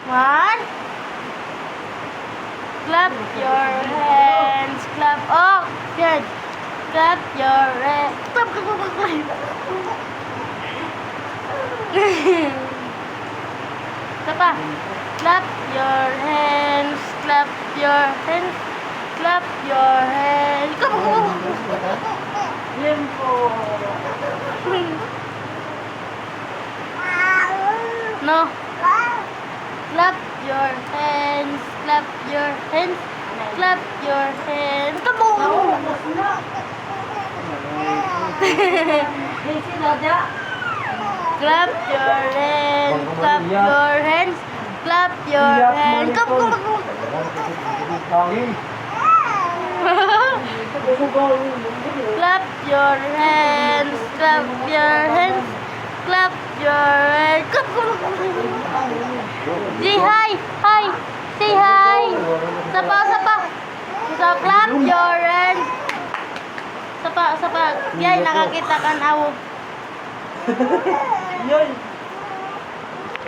One. Clap your hands. Clap. Oh, good. Clap your hands. Clap, clap, clap, clap. Isa pa. Clap your hands. Clap your hands. Clap your hands. Clap, clap, clap. Limpo. No. Clap your hands. Clap your hands. Clap your hands. Come on. Kasi Dada. Clap your hands. Clap your hands. Clap your hands. Come on. Clap your hands. Clap your hands. Clap your hands. Come on. Say hi. Hi. Say hi. Sapa, sapa. So clap your hands. Sapa, sapa. Yay, nakakita ka na. Yun.